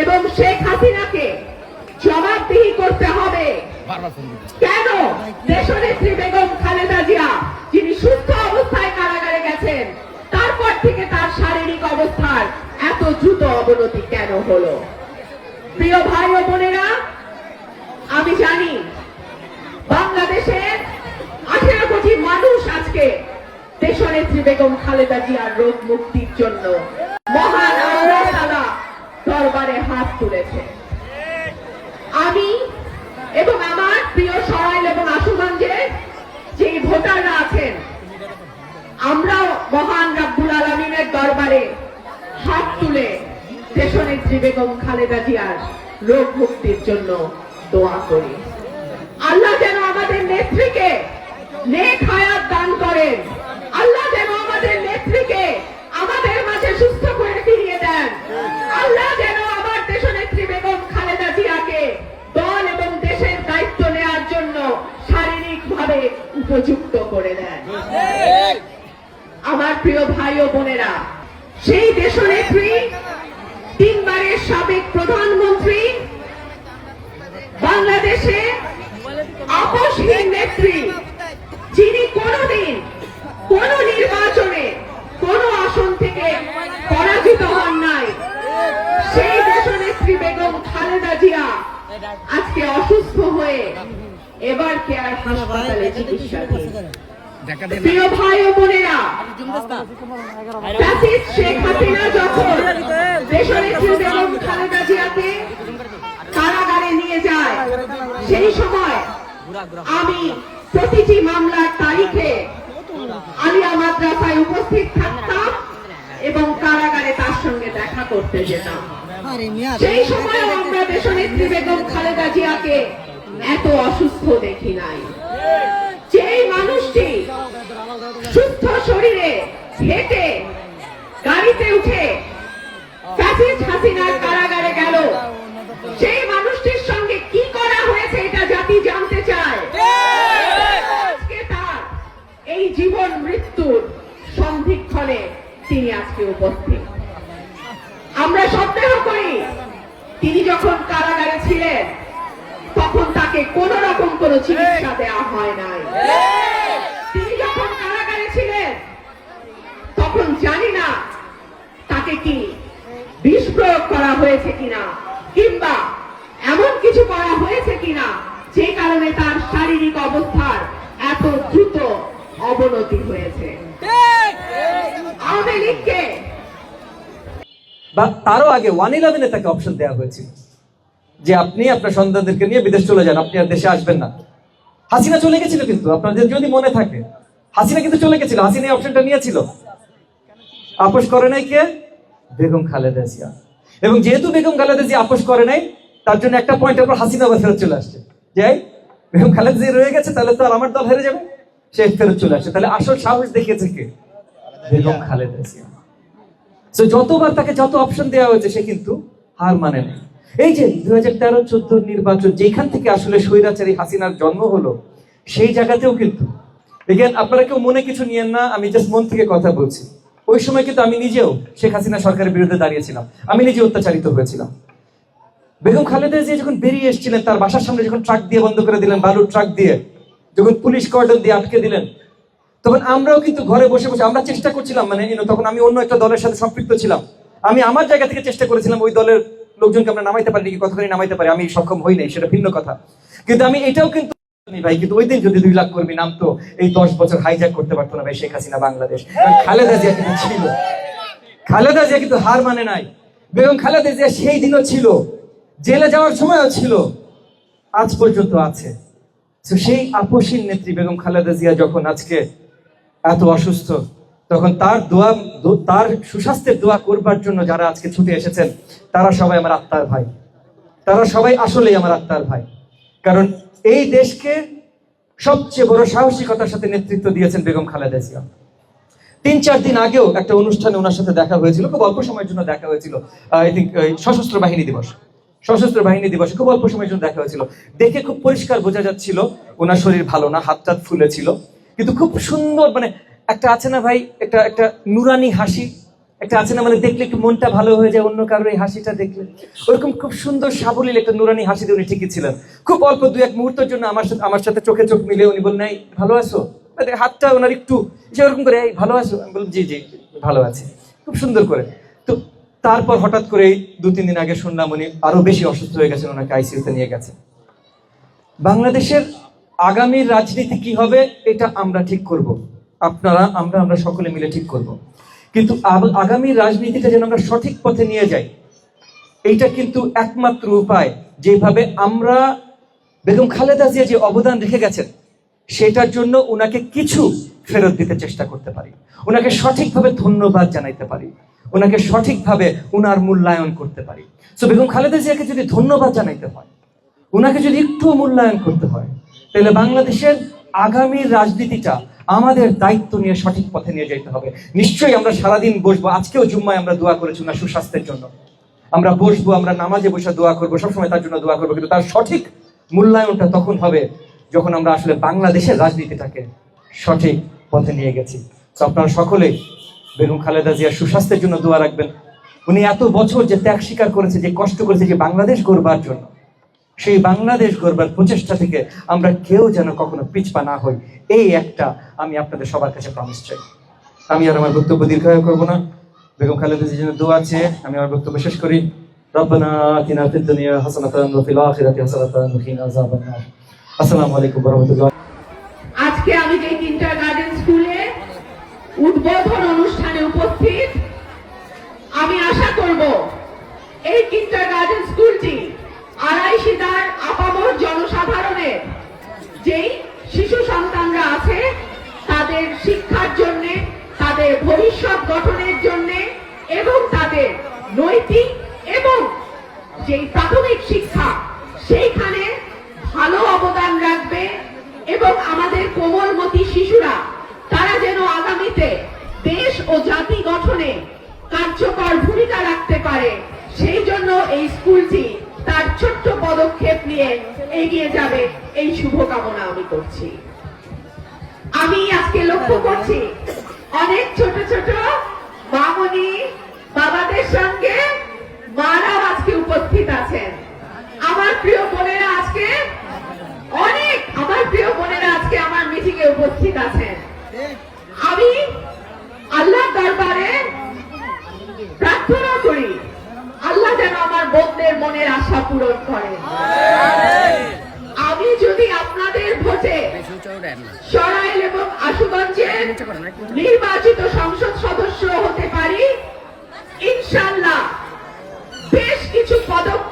এবং শেখ হাসিনাকে জবাবদিহি করতে হবে। কেন দেশনেত্রী বেগম খালেদা জিয়া, যিনি সুস্থ অবস্থায় কারাগারে গেছেন, তারপর থেকে তার শারীরিক অবস্থার এত দ্রুত অবনতি কেন হলো? প্রিয় ভাই ও বোনেরা, আমি জানি বাংলাদেশের 18 কোটি মানুষ আজকে দেশনেত্রী বেগম খালেদা জিয়ার রোগ মুক্তির জন্য মহান আল্লাহ তাআলা দরবারে হাত তুলেছে। আমি এবং আমার প্রিয় সরাইল এবং আশুগঞ্জে যে ভোটাররা আছেন, আমরাও মহান রাব্বুল আলামিনের দরবারে হাত তুলে দেশনেত্রী বেগম খালেদা জিয়ার রোগ মুক্তির জন্য দোয়া করি। আল্লাহ যেন আমাদের নেত্রীকে নেক হায়াত দান করেন। আল্লাহ যেন আমাদের নেত্রীকে আমাদের মাঝে সুস্থ করে ফিরিয়ে দেন। আল্লাহ যেন আমার দেশনেত্রী বেগম খালেদা জিয়াকে দল এবং দেশের দায়িত্ব নেওয়ার জন্য শারীরিকভাবে উপযুক্ত করে দেন। আমার প্রিয় ভাই ও বোনেরা, সেই দেশনেত্রী, 3 বারের সাবেক প্রধানমন্ত্রী, বাংলাদেশে আপোষহীন নেত্রী, যিনি কোনদিন কোন নির্বাচনে কোন আসন থেকে পরাজিত হন নাই, সেই দেশনেত্রী বেগম খালেদা জিয়া আজকে অসুস্থ হয়ে এবার কেয়ার হাসপাতালে চিকিৎসাধীন। প্রিয় ভাই ও বোনেরা, শেখ হাসিনা যখন দেশনেত্রী বেগম খালেদা জিয়াকে কারাগারে নিয়ে যায়, সেই সময় আমি প্রতিটি মামলার তারিখে আলিয়া মাদ্রাসায় উপস্থিত থাকতাম এবং কারাগারে তার সঙ্গে দেখা করতে যেতাম। সেই সময় আমরা দেশনেত্রী বেগম খালেদা জিয়াকে এত অসুস্থ দেখি নাই। যেই মানুষটি সুস্থ শরীরে হেঁটে গাড়িতে উঠে ফ্যাসিস্ট হাসিনার কারাগারে গেল, সেই মানুষটির সঙ্গে কি করা হয়েছে এটা জাতি জানতে চায়। আজকে তার এই জীবন মৃত্যুর সন্ধিক্ষণে তিনি আজকে উপস্থিত। আমরা সন্দেহ করি তিনি যখন কারাগারে ছিলেন তখন তাকে কোন রকম কোন চিকিৎসা দেওয়া হয় নাই। তিনি যখন কারাগারে ছিলেন তখন জানি না তাকে কি বিষ প্রয়োগ করা হয়েছে কিনা, কিংবা এমন কিছু করা হয়েছে কিনা যে কারণে তার শারীরিক অবস্থার এত দ্রুত অবনতি হয়েছে। আওয়ামী লীগকে বা তারও আগে 111-এ তাকে অপশন দেওয়া হয়েছিল যে আপনি আপনার সন্তানদেরকে নিয়ে বিদেশ চলে যান, আপনি আর দেশে আসবেন না। হাসিনা চলে গেছিল, কিন্তু আপনাদের যদি মনে থাকে হাসিনা কিন্তু চলে গেছিল, হাসিনা এই অপশনটা নিয়েছিল। আপোষ করে নাই কে? বেগম খালেদা জিয়া। এবং যেহেতু বেগম খালেদা জিয়া আপোষ করে নাই, তার জন্য একটা পয়েন্টের পর হাসিনা আবার ফেরত চলে আসছে। যাই বেগম খালেদা জিয়া রয়ে গেছে, তাহলে তো আর আমার দল হেরে যাবে, সে ফেরত চলে আসছে। তাহলে আসল সাহস দেখিয়েছে কে? বেগম খালেদা জিয়া। যতবার তাকে যত অপশন দেওয়া হয়েছে সে কিন্তু হার মানে নাই। এই যে 2013-14 নির্বাচন, যেখান থেকে আসলে স্বৈরাচারী হাসিনার জন্ম হলো, সেই জায়গাতেও কিন্তু দেখেন, আপনারা কেউ মনে কিছু নিয়েন না, আমি জাস্ট মন থেকে কথা বলছি। ওই সময় কিন্তু আমি নিজেও শেখ হাসিনা সরকারের বিরুদ্ধে দাঁড়িয়েছিলাম, আমি নিজে অত্যাচারিত হয়েছিলাম। বেগম খালেদা জিয়া যখন বেরিয়ে এসেছিলেন, তার বাসার সামনে যখন ট্রাক দিয়ে বন্ধ করে দিলেন, বালুর ট্রাক দিয়ে, যখন পুলিশ কর্ডন দিয়ে আটকে দিলেন, তখন আমরাও কিন্তু ঘরে বসে বসে আমরা চেষ্টা করছিলাম, মানে তখন আমি অন্য একটা দলের সাথে সম্পৃক্ত ছিলাম, আমি আমার জায়গা থেকে চেষ্টা করেছিলাম ওই দলের লোকজনকে আমরা নামাইতে পারি নাকি, কতখানি নামাইতে পারি, আমি সক্ষম হই নাই, সেটা ভিন্ন কথা। কিন্তু আমি এটাও কিন্তু ভাই, কিন্তু ওই দিন যদি 2 লাখ কর্মী নামতো, এই 10 বছর হাইজ্যাক করতে পারতো না ভাই শেখ হাসিনা বাংলাদেশ। খালেদা জিয়া কিন্তু ছিল, খালেদা জিয়া কিন্তু হার মানে নাই। বেগম খালেদা জিয়া সেই দিনও ছিল, জেলে যাওয়ার সময়ও ছিল, আজ পর্যন্ত আছে। সেই আপোষহীন নেত্রী বেগম খালেদা জিয়া যখন আজকে এত অসুস্থ, তখন তার দোয়া, তার সুস্বাস্থ্যের দোয়া করবার জন্য যারা আজকে ছুটে এসেছেন, তারা সবাই আমার আত্মার ভাই, তারা সবাই আসলেই আমার আত্মার ভাই। কারণ এই দেশকে সবচেয়ে বড় সাহসিকতার সাথে নেতৃত্ব দিয়েছেন বেগম খালেদা জিয়া। 3-4 দিন আগেও একটা অনুষ্ঠানে ওনার সাথে দেখা হয়েছিল, খুব অল্প সময়ের জন্য দেখা হয়েছিল। আই থিঙ্ক সশস্ত্র বাহিনী দিবসে খুব অল্প সময়ের জন্য দেখা হয়েছিল। দেখে খুব পরিষ্কার বোঝা যাচ্ছিল ওনার শরীর ভালো না, হাত টাত ফুলে ছিল, কিন্তু খুব সুন্দর, মানে একটা আছে না ভাই, একটা একটা নুরানি হাসি, একটা আছে না, মানে দেখলে একটু মনটা ভালো হয়ে যায় অন্য কারোর এই হাসিটা দেখলে। ওরকম খুব সুন্দর সাবলীল একটা নুরানি হাসি দিয়ে উনি ঠিকই ছিলেন। খুব অল্প দু এক মুহূর্তের জন্য আমার সাথে চোখে চোখ মিলে উনি বললেন, এই ভালো আছো, মানে হাতটা ওনার একটু সেরকম করে, এই ভালো আছো, আমি বললাম জি জি ভালো আছি, খুব সুন্দর করে। তো তারপর হঠাৎ করে 2-3 দিন আগে শুনলাম উনি আরো বেশি অসুস্থ হয়ে গেছেন, ওনাকে আইসিইউতে নিয়ে গেছে। বাংলাদেশের আগামীর রাজনীতি কি হবে এটা আমরা ঠিক করব, আপনারা আমরা সকলে মিলে ঠিক করব। কিন্তু আগামী রাজনীতিটা যেন আমরা সঠিক পথে নিয়ে যাই, এইটা কিন্তু একমাত্র উপায় যেভাবে আমরা বেগম খালেদা জিয়া যে অবদান রেখে গেছেন সেটার জন্য উনাকে কিছু ফেরত দিতে চেষ্টা করতে পারি, উনাকে সঠিকভাবে ধন্যবাদ জানাইতে পারি, উনাকে সঠিকভাবে উনার মূল্যায়ন করতে পারি। তো বেগম খালেদা জিয়াকে যদি ধন্যবাদ জানাইতে হয়, উনাকে যদি একটু মূল্যায়ন করতে হয়, তাহলে বাংলাদেশের আগামী রাজনীতিটা আমাদের দায়িত্ব নিয়ে সঠিক পথে নিয়ে যেতে হবে। নিশ্চয়ই আমরা সারাদিন বসবো, আজকেও জুম্মায় আমরা দোয়া করেছি ওনার সুস্বাস্থ্যের জন্য, আমরা বসবো, আমরা নামাজে বসে দোয়া করবো, সবসময় তার জন্য দোয়া করবো, কিন্তু তার সঠিক মূল্যায়নটা তখন হবে যখন আমরা আসলে বাংলাদেশের রাজনীতিটাকে সঠিক পথে নিয়ে গেছি। তো আপনারা সকলে বেগম খালেদা জিয়ার সুস্বাস্থ্যের জন্য দোয়া রাখবেন। উনি এত বছর যে ত্যাগ স্বীকার করেছে, যে কষ্ট করেছে, যে বাংলাদেশ গড়বার জন্য, সেই বাংলাদেশ গড়বার প্রচেষ্টা থেকে আমরা কেউ যেন কখনো পিছপা না হই, এই একটা আমি আপনাদের সবার কাছে প্রমিস চাই। আমি আর আমার বক্তব্য দীর্ঘায়ু করব না, বেগম খালেদা জিয়ার জন্য দোয়া আছে, আমি আমার বক্তব্য শেষ করি। রব্বানা আতিনা ফিদ দুনিয়া হাসানাতান ওয়া ফিল আখিরাতি হাসানাতান ওয়া কিনা আযাবান নার। আসসালামু আলাইকুম ওয়া রাহমাতুল্লাহ। আজকে আমি যে কিন্ডারগার্টেন স্কুলে উদ্বোধন অনুষ্ঠানে উপস্থিত, আমি আশা করব এই কিন্ডারগার্টেন স্কুলটি আড়াইশিদার আপামর জনসাধারণের যেই শিশু সন্তানরা আছে তাদের শিক্ষার জন্য, তাদের ভবিষ্যৎ গঠনের জন্য এবং তাদের নৈতিক এবং যেই প্রাথমিক শিক্ষা সেইখানে ভালো অবদান রাখবে এবং আমাদের কোমলমতি শিশুরা তারা যেন আগামীতে দেশ ও জাতি গঠনে কার্যকর ভূমিকা রাখতে পারে, সেই জন্য এই স্কুলটি তার ছোট্ট পদক্ষেপ নিয়ে এগিয়ে যাবে, এই শুভকামনা আমি করছি। আমি আজকে লক্ষ্য করছি অনেক ছোট ছোট মামনি বাবাদের সঙ্গে মারাও আজকে উপস্থিত আছেন। আমার প্রিয় বোনেরা আজকে আমার মিটিং এ উপস্থিত আছেন। আমি আল্লাহর দরবারে প্রার্থনা করি আল্লাহ যেন আমার বোনদের মনের আশা পূরণ করে। আমি যদি আপনাদের ভোটে সরাইল এবং আশুগঞ্জের নির্বাচিত সংসদ সদস্য হতে পারি, ইনশাআল্লাহ বেশ কিছু পদক্ষেপ